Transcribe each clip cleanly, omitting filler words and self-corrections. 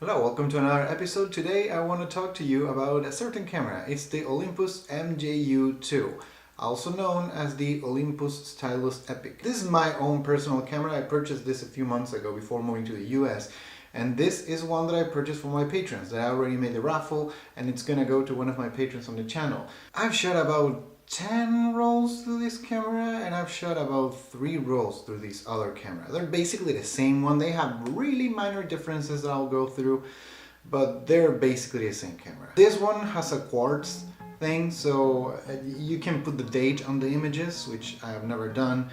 Hello, welcome to another episode. Today I want to talk to you about a certain camera. It's the Olympus MJU2, also known as the Olympus Stylus Epic. This is my own personal camera. I purchased this a few months ago before moving to the US. And this is one that I purchased for my patrons, that I already made the raffle, and it's gonna go to one of my patrons on the channel. I've shot about 10 rolls through this camera, and I've shot about 3 rolls through this other camera. They're basically the same one. They have really minor differences that I'll go through, but they're basically the same camera. This one has a quartz thing, so you can put the date on the images, which I have never done.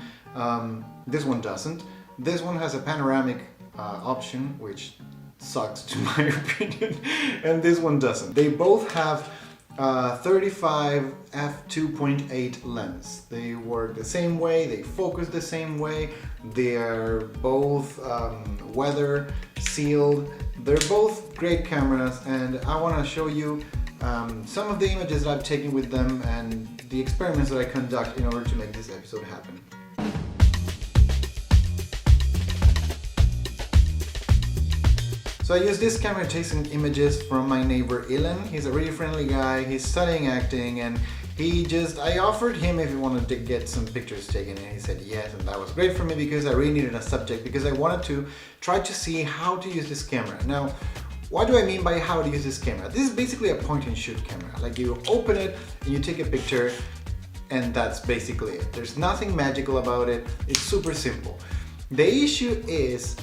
This one doesn't. This one has a panoramic option, which sucks to my opinion, and this one doesn't. They both have 35 f2.8 lens. They work the same way, they focus the same way, they are both weather sealed. They're both great cameras, and I want to show you some of the images that I've taken with them and the experiments that I conduct in order to make this episode happen. So I use this camera to take some images from my neighbor Ilan. He's a really friendly guy, he's studying acting, and I offered him if he wanted to get some pictures taken, and he said yes, and that was great for me because I really needed a subject, because I wanted to try to see how to use this camera. Now, what do I mean by how to use this camera? This is basically a point and shoot camera. Like, you open it and you take a picture, and that's basically it. There's nothing magical about it, it's super simple. The issue is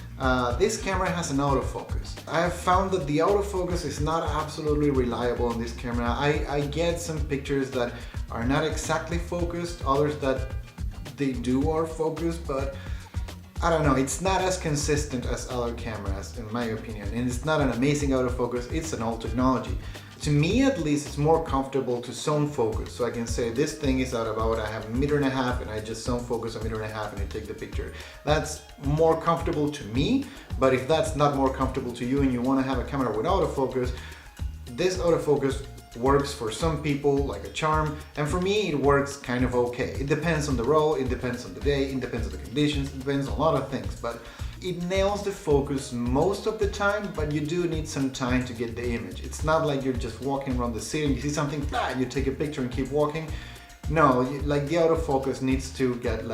this camera has an autofocus. I have found that the autofocus is not absolutely reliable on this camera. I get some pictures that are not exactly focused, others that they are focused, but I don't know, it's not as consistent as other cameras in my opinion, and it's not an amazing autofocus, it's an old technology. To me at least, it's more comfortable to zone focus, so I can say this thing is at about, I have 1.5 meters and I just zone focus 1.5 meters and I take the picture. That's more comfortable to me, but if that's not more comfortable to you and you want to have a camera with autofocus, this autofocus works for some people like a charm, and for me it works kind of okay. It depends on the roll, it depends on the day, it depends on the conditions, it depends on a lot of things, but it nails the focus most of the time, but you do need some time to get the image. It's not like you're just walking around the city and you see something, you take a picture and keep walking. No, like the autofocus needs to get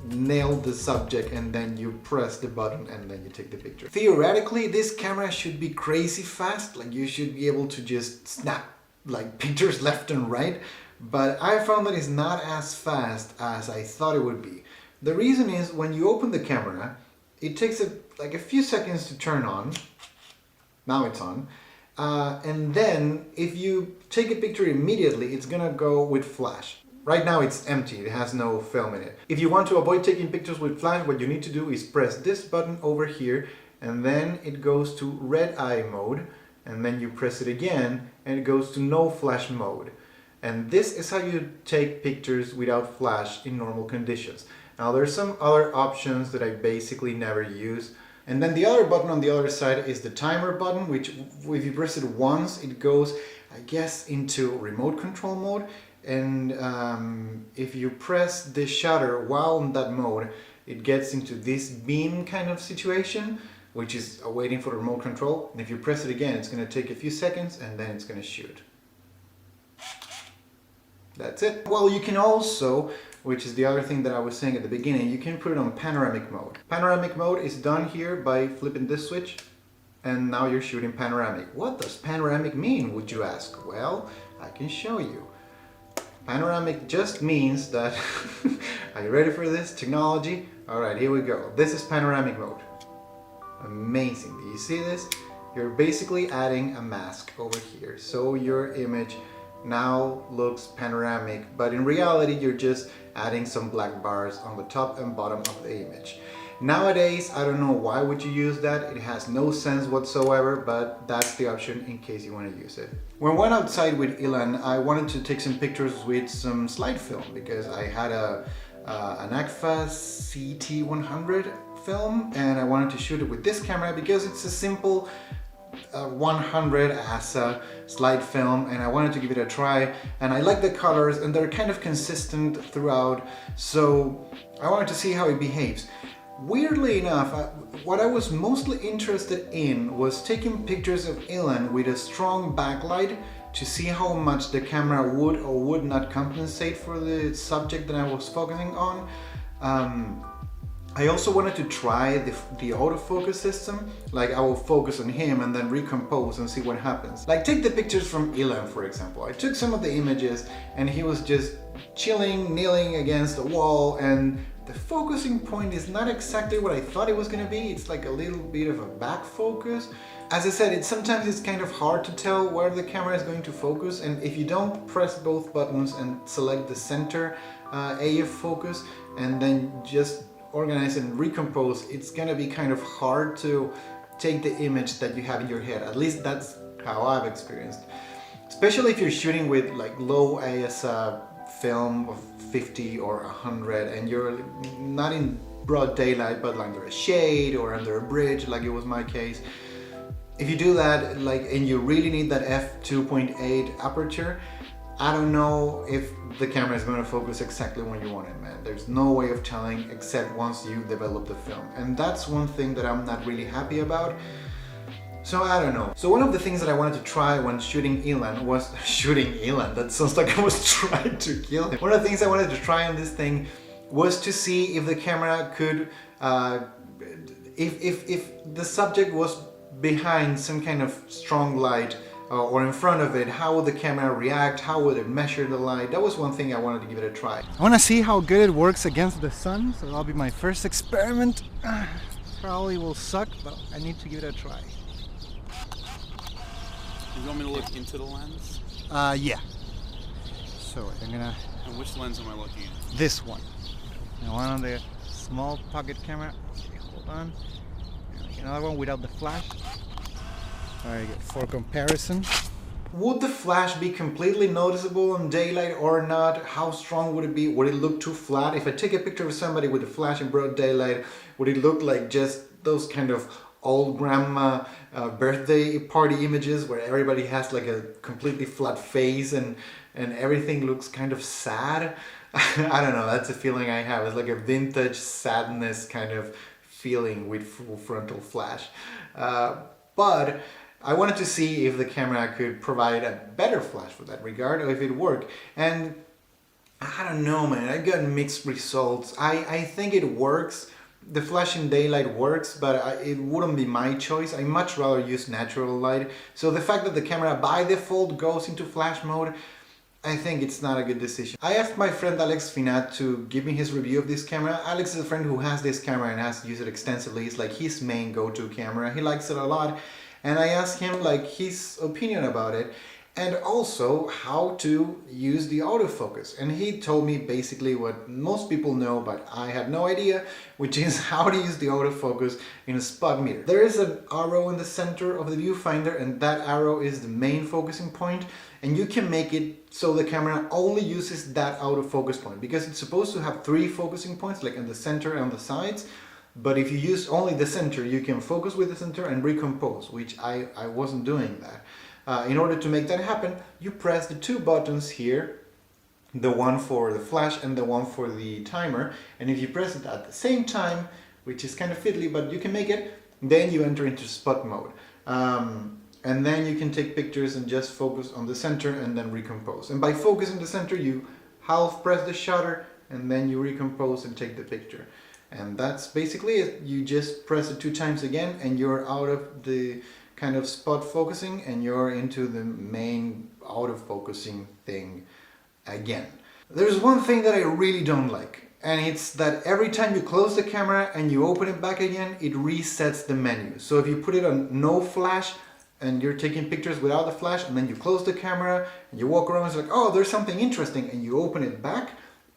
nail the subject, and then you press the button and then you take the picture. Theoretically, this camera should be crazy fast, like you should be able to just snap pictures left and right, but I found that it's not as fast as I thought it would be. The reason is, when you open the camera, it takes a few seconds to turn on. Now it's on. And then if you take a picture immediately, it's gonna go with flash. Right now it's empty, it has no film in it. If you want to avoid taking pictures with flash, what you need to do is press this button over here, and then it goes to red eye mode, and then you press it again and it goes to no flash mode. And this is how you take pictures without flash in normal conditions. Now there's some other options that I basically never use. And then the other button on the other side is the timer button, which if you press it once, it goes, I guess, into remote control mode. And if you press the shutter while in that mode, it gets into this beam kind of situation, which is waiting for remote control. And if you press it again, it's going to take a few seconds and then it's going to shoot. That's it. Well, you can also, which is the other thing that I was saying at the beginning, you can put it on panoramic mode. Panoramic mode is done here by flipping this switch, and now you're shooting panoramic. What does panoramic mean, would you ask? Well, I can show you. Panoramic just means that, are you ready for this technology? Alright, here we go. This is panoramic mode. Amazing. Do you see this? You're basically adding a mask over here, so your image now looks panoramic, but in reality you're just adding some black bars on the top and bottom of the image. Nowadays, I don't know why would you use that, it has no sense whatsoever, but that's the option in case you want to use it. When I went outside with Ilan, I wanted to take some pictures with some slide film, because I had an Agfa CT100 film, and I wanted to shoot it with this camera because it's a simple 100 ASA slide film, and I wanted to give it a try, and I like the colors and they're kind of consistent throughout, so I wanted to see how it behaves. Weirdly enough, what I was mostly interested in was taking pictures of Ilan with a strong backlight to see how much the camera would or would not compensate for the subject that I was focusing on. I also wanted to try the autofocus system, like I will focus on him and then recompose and see what happens. Like take the pictures from Ilan, for example. I took some of the images and he was just chilling, kneeling against the wall, and the focusing point is not exactly what I thought it was going to be. It's like a little bit of a back focus. As I said, sometimes it's kind of hard to tell where the camera is going to focus, and if you don't press both buttons and select the center AF focus and then just organize and recompose, it's gonna be kind of hard to take the image that you have in your head. At least that's how I've experienced. Especially if you're shooting with like low AS film of 50 or 100 and you're not in broad daylight but under a shade or under a bridge, like it was my case. If you do that, and you really need that f2.8 aperture, I don't know if the camera is going to focus exactly when you want it, man. There's no way of telling except once you develop the film. And that's one thing that I'm not really happy about. So I don't know. So one of the things that I wanted to try when shooting Ilan was... Shooting Ilan? That sounds like I was trying to kill him. One of the things I wanted to try on this thing was to see if the camera could... if the subject was behind some kind of strong light or in front of it, how would the camera react? How would it measure the light? That was one thing I wanted to give it a try. I want to see how good it works against the sun, so that'll be my first experiment. Probably will suck, but I need to give it a try. You want me to look into the lens? Yeah. So I'm gonna... And which lens am I looking at? This one. The one on the small pocket camera. Okay, hold on. Another one without the flash. Alright, for comparison. Would the flash be completely noticeable in daylight or not? How strong would it be? Would it look too flat? If I take a picture of somebody with a flash in broad daylight, would it look like just those kind of old grandma birthday party images where everybody has like a completely flat face and everything looks kind of sad? I don't know, that's a feeling I have. It's like a vintage sadness kind of feeling with frontal flash. But I wanted to see if the camera could provide a better flash for that regard, or if it worked. And I don't know, man, I got mixed results. I think it works. The flash in daylight works, but it wouldn't be my choice. I much rather use natural light. So the fact that the camera by default goes into flash mode, I think it's not a good decision. I asked my friend Alex Finat to give me his review of this camera. Alex is a friend who has this camera and has used it extensively. It's like his main go-to camera. He likes it a lot. And I asked him like his opinion about it and also how to use the autofocus. And he told me basically what most people know, but I had no idea, which is how to use the autofocus in a spot meter. There is an arrow in the center of the viewfinder, and that arrow is the main focusing point. And you can make it so the camera only uses that autofocus point, because it's supposed to have 3 focusing points, like in the center and on the sides. But if you use only the center, you can focus with the center and recompose, which I wasn't doing that. In order to make that happen, you press the 2 buttons here, the one for the flash and the one for the timer. And if you press it at the same time, which is kind of fiddly, but you can make it, then you enter into spot mode. And then you can take pictures and just focus on the center and then recompose. And by focusing the center, you half press the shutter and then you recompose and take the picture. And that's basically it. You just press it 2 times again and you're out of the kind of spot focusing and you're into the main autofocusing thing again. There's one thing that I really don't like, and it's that every time you close the camera and you open it back again, it resets the menu. So if you put it on no flash and you're taking pictures without the flash, and then you close the camera and you walk around and it's like, oh, there's something interesting, and you open it back,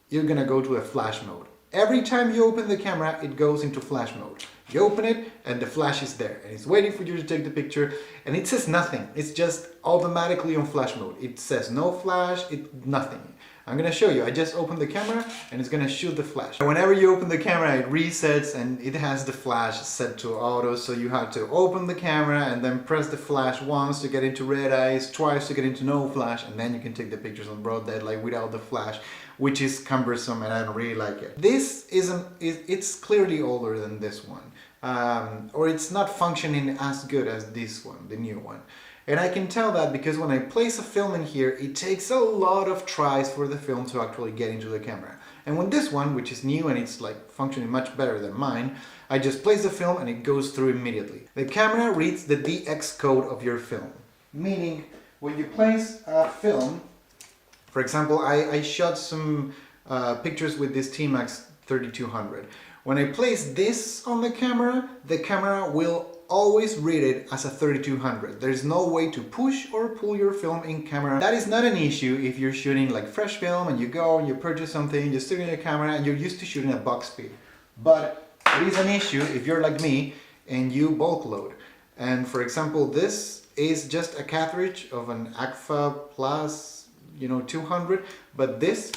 you're gonna go to a flash mode. Every time you open the camera, it goes into flash mode. You open it and the flash is there and it's waiting for you to take the picture, and it says nothing. It's just automatically on flash mode. It says no flash, nothing. I'm gonna show you. I just opened the camera and it's gonna shoot the flash. Whenever you open the camera, it resets and it has the flash set to auto, so you have to open the camera and then press the flash once to get into red eyes, twice to get into no flash, and then you can take the pictures on broad daylight without the flash. which is cumbersome and I don't really like it. This it's clearly older than this one, or it's not functioning as good as this one, the new one. And I can tell that because when I place a film in here, it takes a lot of tries for the film to actually get into the camera. And when this one, which is new and it's like functioning much better than mine, I just place the film and it goes through immediately. The camera reads the DX code of your film. Meaning, when you place a film, for example, I shot some pictures with this T-Max 3200. When I place this on the camera will always read it as a 3200. There's no way to push or pull your film in camera. That is not an issue if you're shooting like fresh film and you go and you purchase something, you stick it in your camera and you're used to shooting at box speed. But it is an issue if you're like me and you bulk load. And for example, this is just a cartridge of an Agfa Plus, 200, but this,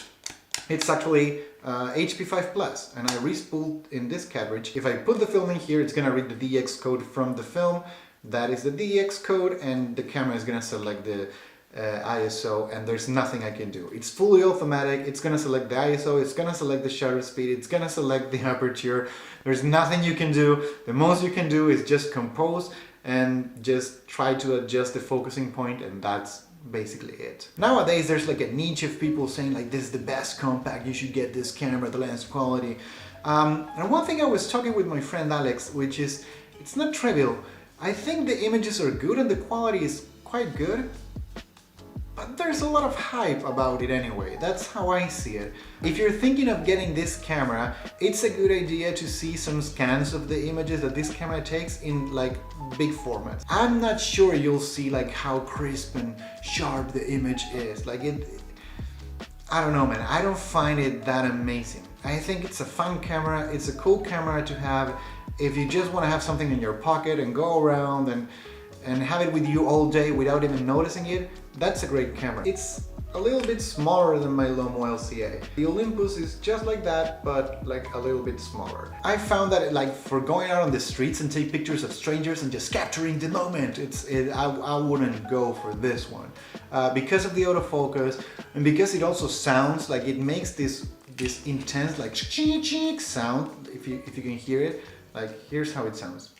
it's actually HP5 Plus, and I re-spooled in this cartridge. If I put the film in here, it's gonna read the DX code from the film. That is the DX code, and the camera is gonna select the ISO, and there's nothing I can do. It's fully automatic. It's gonna select the ISO, it's gonna select the shutter speed, it's gonna select the aperture. There's nothing you can do. The most you can do is just compose and just try to adjust the focusing point, and that's basically it. Nowadays there's like a niche of people saying like this is the best compact, you should get this camera, the lens quality. And one thing I was talking with my friend Alex, which is, it's not trivial. I think the images are good and the quality is quite good, but there's a lot of hype about it anyway. That's how I see it. If you're thinking of getting this camera, it's a good idea to see some scans of the images that this camera takes in like big formats. I'm not sure you'll see like how crisp and sharp the image is. Like I don't know, man. I don't find it that amazing. I think it's a fun camera. It's a cool camera to have if you just want to have something in your pocket and go around and have it with you all day without even noticing it. That's a great camera. It's a little bit smaller than my Lomo LCA. The Olympus is just like that, but like a little bit smaller. I found that like for going out on the streets and take pictures of strangers and just capturing the moment, I wouldn't go for this one. Because of the autofocus and because it also sounds like it makes this intense like chick sound, if you can hear it. Like here's how it sounds.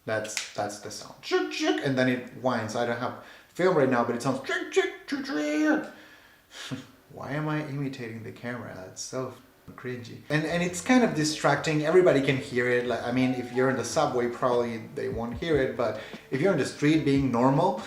That's the sound. And then it whines. I don't have film right now, but it sounds. Why am I imitating the camera? That's so cringy. And it's kind of distracting. Everybody can hear it. Like, I mean, if you're in the subway, probably they won't hear it. But if you're on the street being normal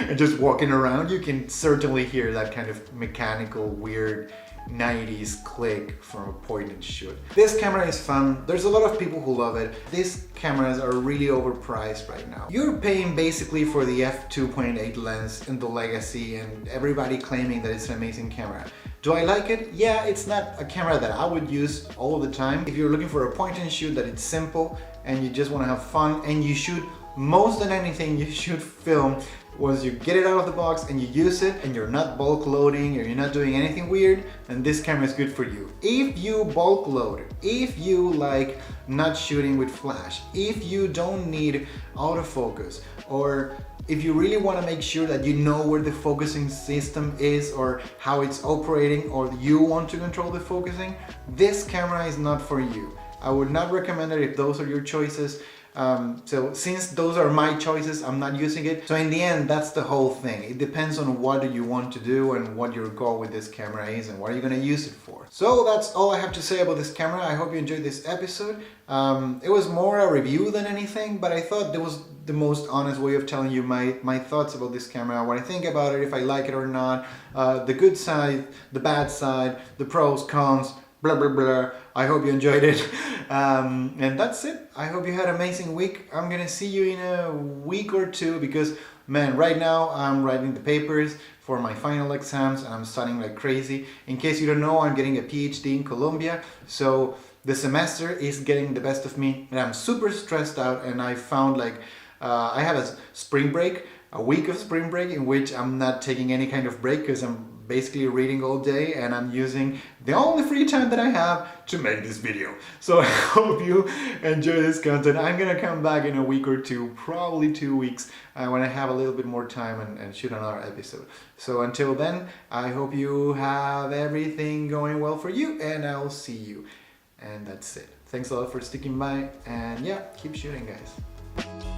and just walking around, you can certainly hear that kind of mechanical, weird 90s click from a point and shoot. This camera is fun. There's a lot of people who love it. These cameras are really overpriced right now. You're paying basically for the f2.8 lens and the Legacy and everybody claiming that it's an amazing camera. Do I like it? Yeah, it's not a camera that I would use all the time. If you're looking for a point and shoot that it's simple and you just want to have fun and you shoot most than anything, you should film once you get it out of the box and you use it and you're not bulk loading or you're not doing anything weird, then this camera is good for you. If you bulk load, if you like not shooting with flash, if you don't need autofocus, or if you really want to make sure that you know where the focusing system is or how it's operating, or you want to control the focusing, this camera is not for you. I would not recommend it if those are your choices. So since those are my choices, I'm not using it. So in the end, that's the whole thing. It depends on what you want to do and what your goal with this camera is and what are you going to use it for. So that's all I have to say about this camera. I hope you enjoyed this episode. It was more a review than anything, but I thought that was the most honest way of telling you my thoughts about this camera, what I think about it, if I like it or not, the good side, the bad side, the pros, cons, blah blah blah. I hope you enjoyed it. And that's it. I hope you had an amazing week. I'm gonna see you in a week or two because, man, right now I'm writing the papers for my final exams and I'm studying like crazy. In case you don't know, I'm getting a PhD in Colombia, so the semester is getting the best of me and I'm super stressed out, and I found like I have a spring break, a week of spring break in which I'm not taking any kind of break because I'm basically reading all day, and I'm using the only free time that I have to make this video. So I hope you enjoy this content. I'm gonna come back in a week or two, probably 2 weeks, when I have a little bit more time and shoot another episode. So until then, I hope you have everything going well for you, and I'll see you. And that's it. Thanks a lot for sticking by, and yeah, keep shooting, guys.